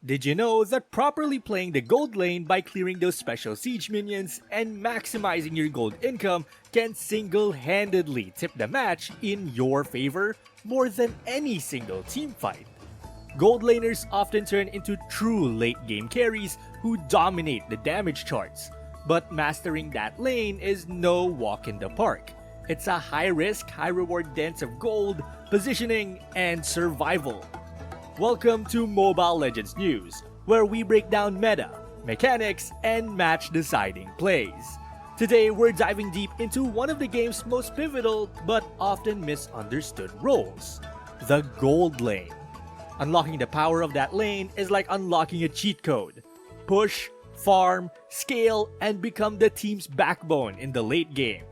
Did you know that properly playing the gold lane by clearing those special siege minions and maximizing your gold income can single-handedly tip the match in your favor more than any single team fight? Gold laners often turn into true late-game carries who dominate the damage charts, but mastering that lane is no walk in the park. It's a high-risk, high-reward dance of gold, positioning, and survival. Welcome to Mobile Legends News, where we break down meta, mechanics, and match-deciding plays. Today, we're diving deep into one of the game's most pivotal but often misunderstood roles, the gold lane. Unlocking the power of that lane is like unlocking a cheat code. Push, farm, scale, and become the team's backbone in the late game.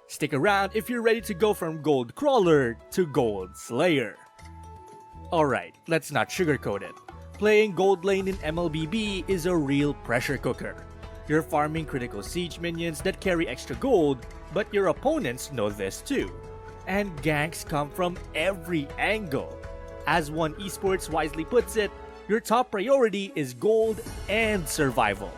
Stick around if you're ready to go from gold crawler to gold slayer. Alright, let's not sugarcoat it. Playing gold lane in MLBB is a real pressure cooker. You're farming critical siege minions that carry extra gold, but your opponents know this too. And ganks come from every angle. As one esports wisely puts it, your top priority is gold and survival.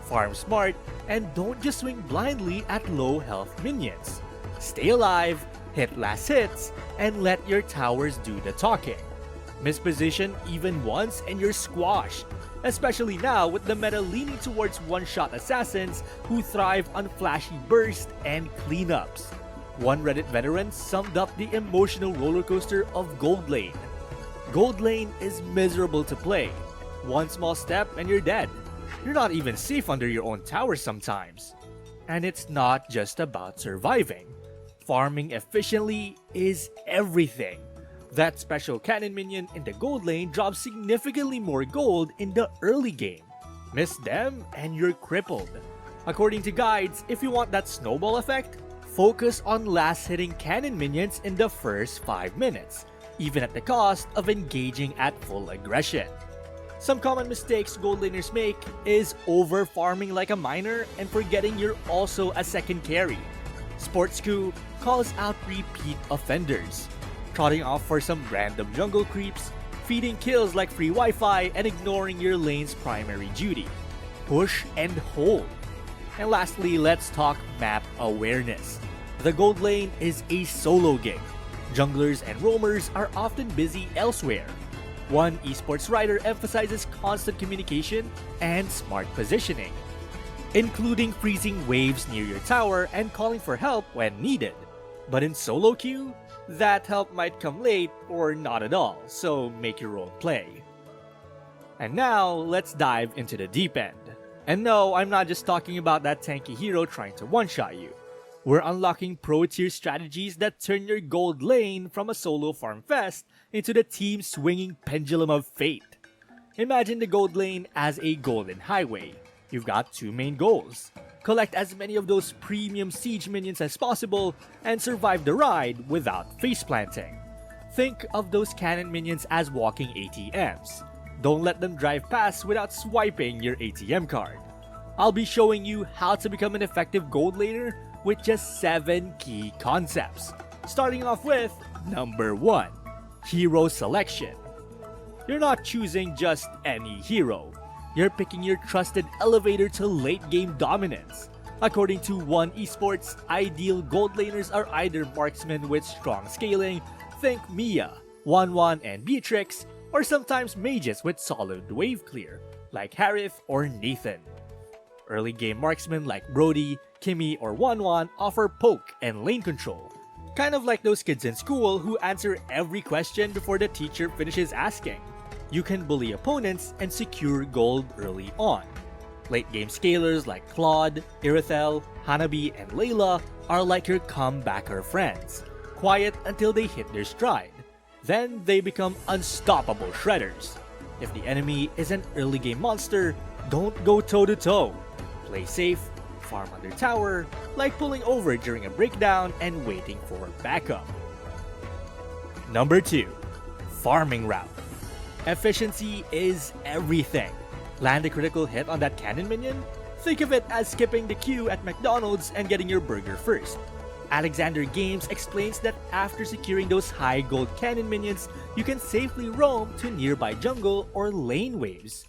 Farm smart and don't just swing blindly at low health minions. Stay alive, hit last hits, and let your towers do the talking. Misposition even once and you're squashed, especially now with the meta leaning towards one-shot assassins who thrive on flashy burst and cleanups. One Reddit veteran summed up the emotional rollercoaster of gold lane. Gold lane is miserable to play. One small step and you're dead. You're not even safe under your own tower sometimes. And it's not just about surviving. Farming efficiently is everything. That special cannon minion in the gold lane drops significantly more gold in the early game. Miss them and you're crippled. According to guides, if you want that snowball effect, focus on last hitting cannon minions in the first 5 minutes, even at the cost of engaging at full aggression. Some common mistakes gold laners make is over farming like a miner and forgetting you're also a second carry. Sportsku calls out repeat offenders. Trotting off for some random jungle creeps, feeding kills like free Wi-Fi, and ignoring your lane's primary duty. Push and hold. And lastly, let's talk map awareness. The gold lane is a solo gig. Junglers and roamers are often busy elsewhere. One esports writer emphasizes constant communication and smart positioning, including freezing waves near your tower and calling for help when needed. But in solo queue, that help might come late or not at all, so make your own play. And now, let's dive into the deep end. And no, I'm not just talking about that tanky hero trying to one-shot you. We're unlocking pro-tier strategies that turn your gold lane from a solo farm fest into the team swinging pendulum of fate. Imagine the gold lane as a golden highway. You've got two main goals. Collect as many of those premium siege minions as possible and survive the ride without face planting. Think of those cannon minions as walking ATMs. Don't let them drive past without swiping your ATM card. I'll be showing you how to become an effective gold laner with just 7 key concepts. Starting off with number 1, hero selection. You're not choosing just any hero. You're picking your trusted elevator to late game dominance. According to One Esports, ideal gold laners are either marksmen with strong scaling, think Mia, Wanwan, and Beatrix, or sometimes mages with solid wave clear, like Harith or Nathan. Early game marksmen like Brody, Kimmy, or Wanwan offer poke and lane control, kind of like those kids in school who answer every question before the teacher finishes asking. You can bully opponents and secure gold early on. Late game scalers like Claude, Irithel, Hanabi, and Layla are like your comebacker friends, quiet until they hit their stride. Then they become unstoppable shredders. If the enemy is an early game monster, don't go toe to toe. Play safe, farm under tower, like pulling over during a breakdown and waiting for backup. Number 2, farming route. Efficiency is everything. Land a critical hit on that cannon minion? Think of it as skipping the queue at McDonald's and getting your burger first. Alexander Games explains that after securing those high gold cannon minions, you can safely roam to nearby jungle or lane waves.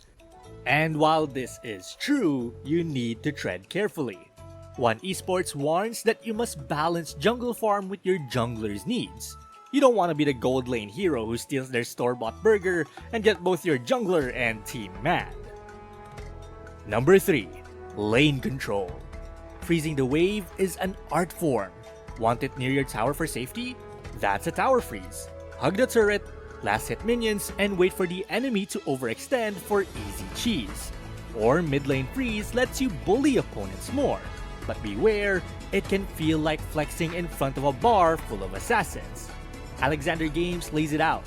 And while this is true, you need to tread carefully. One Esports warns that you must balance jungle farm with your jungler's needs. You don't want to be the gold lane hero who steals their store-bought burger and get both your jungler and team mad. Number 3. Lane Control. Freezing the wave is an art form. Want it near your tower for safety? That's a tower freeze. Hug the turret, last hit minions, and wait for the enemy to overextend for easy cheese. Or mid lane freeze lets you bully opponents more. But beware, it can feel like flexing in front of a bar full of assassins. Alexander Games lays it out.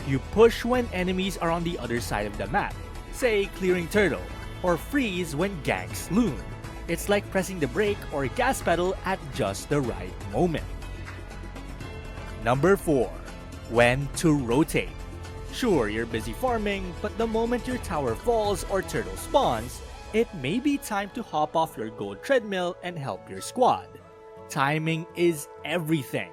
You push when enemies are on the other side of the map, say clearing turtle, or freeze when ganks loom. It's like pressing the brake or gas pedal at just the right moment. Number 4. When to rotate. Sure, you're busy farming, but the moment your tower falls or turtle spawns, it may be time to hop off your gold treadmill and help your squad. Timing is everything.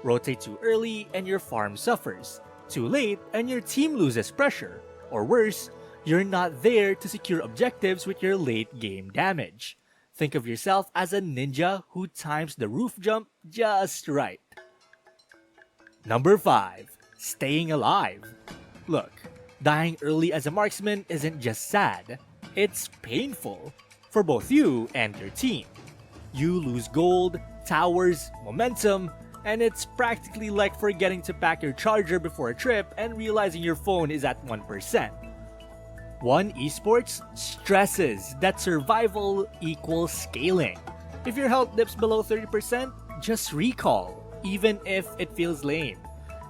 Rotate too early and your farm suffers. Too late and your team loses pressure. Or worse, you're not there to secure objectives with your late game damage. Think of yourself as a ninja who times the roof jump just right. Number 5. Staying alive. Look, dying early as a marksman isn't just sad, it's painful for both you and your team. You lose gold, towers, momentum, and it's practically like forgetting to pack your charger before a trip and realizing your phone is at 1%. One Esports stresses that survival equals scaling. If your health dips below 30%, just recall, even if it feels lame.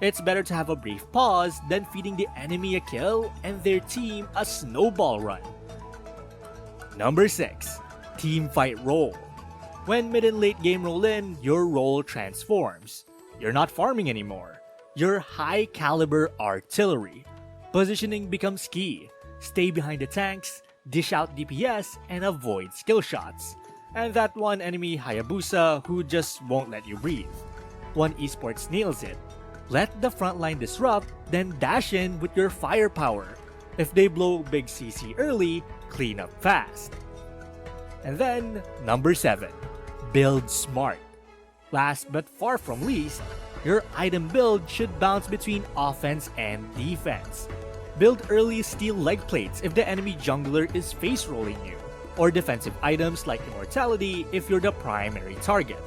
It's better to have a brief pause than feeding the enemy a kill and their team a snowball run. Number 6. Team fight role. When mid and late game roll in, your role transforms. You're not farming anymore. You're high caliber artillery. Positioning becomes key. Stay behind the tanks, dish out DPS, and avoid skill shots. And that one enemy Hayabusa who just won't let you breathe. One Esports nails it. Let the frontline disrupt, then dash in with your firepower. If they blow big CC early, clean up fast. And then, number 7. Build smart. Last but far from least, your item build should bounce between offense and defense. Build early steel leg plates if the enemy jungler is face rolling you, or defensive items like immortality if you're the primary target.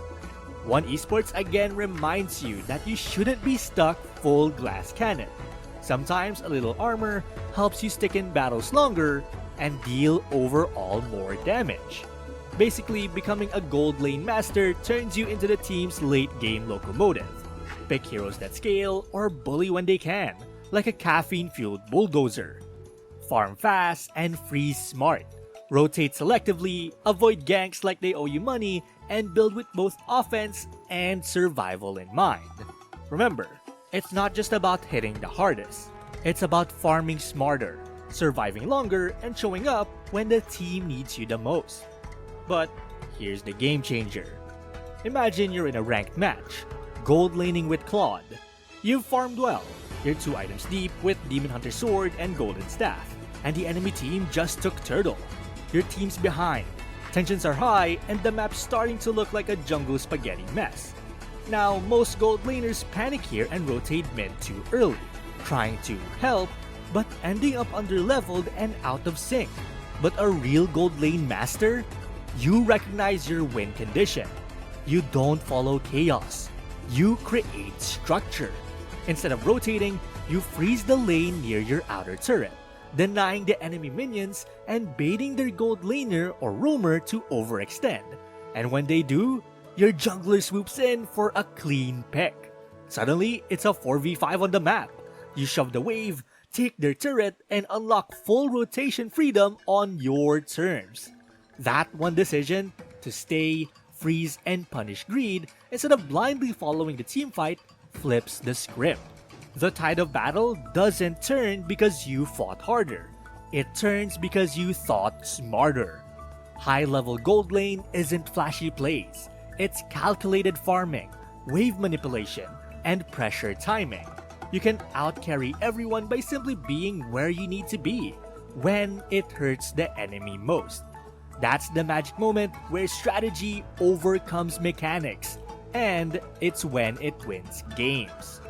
One Esports again reminds you that you shouldn't be stuck full glass cannon. Sometimes a little armor helps you stick in battles longer and deal overall more damage. Basically, becoming a gold lane master turns you into the team's late game locomotive. Pick heroes that scale or bully when they can, like a caffeine-fueled bulldozer. Farm fast and freeze smart. Rotate selectively, avoid ganks like they owe you money, and build with both offense and survival in mind. Remember, it's not just about hitting the hardest. It's about farming smarter, surviving longer, and showing up when the team needs you the most. But here's the game changer. Imagine you're in a ranked match, gold laning with Claude. You've farmed well. You're 2 items deep with Demon Hunter Sword and Golden Staff, and the enemy team just took Turtle. Your team's behind. Tensions are high, and the map's starting to look like a jungle spaghetti mess. Now, most gold laners panic here and rotate mid too early, trying to help, but ending up underleveled and out of sync. But a real gold lane master? You recognize your win condition. You don't follow chaos. You create structure. Instead of rotating, you freeze the lane near your outer turret, denying the enemy minions and baiting their gold laner or roamer to overextend. And when they do, your jungler swoops in for a clean pick. Suddenly, it's a 4v5 on the map. You shove the wave, take their turret, and unlock full rotation freedom on your terms. That one decision, to stay, freeze, and punish greed instead of blindly following the teamfight, flips the script. The tide of battle doesn't turn because you fought harder. It turns because you thought smarter. High-level gold lane isn't flashy plays. It's calculated farming, wave manipulation, and pressure timing. You can outcarry everyone by simply being where you need to be, when it hurts the enemy most. That's the magic moment where strategy overcomes mechanics, and it's when it wins games.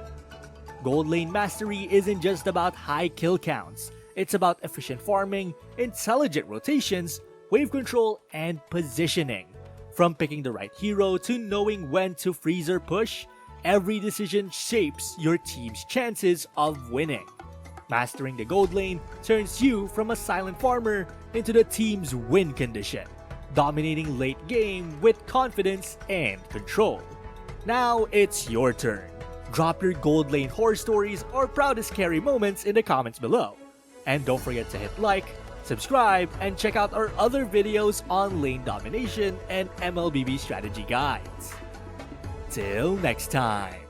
Gold Lane Mastery isn't just about high kill counts, it's about efficient farming, intelligent rotations, wave control, and positioning. From picking the right hero to knowing when to freeze or push, every decision shapes your team's chances of winning. Mastering the gold lane turns you from a silent farmer into the team's win condition, dominating late game with confidence and control. Now it's your turn. Drop your gold lane horror stories or proudest carry moments in the comments below. And don't forget to hit like, subscribe, and check out our other videos on lane domination and MLBB strategy guides. Till next time.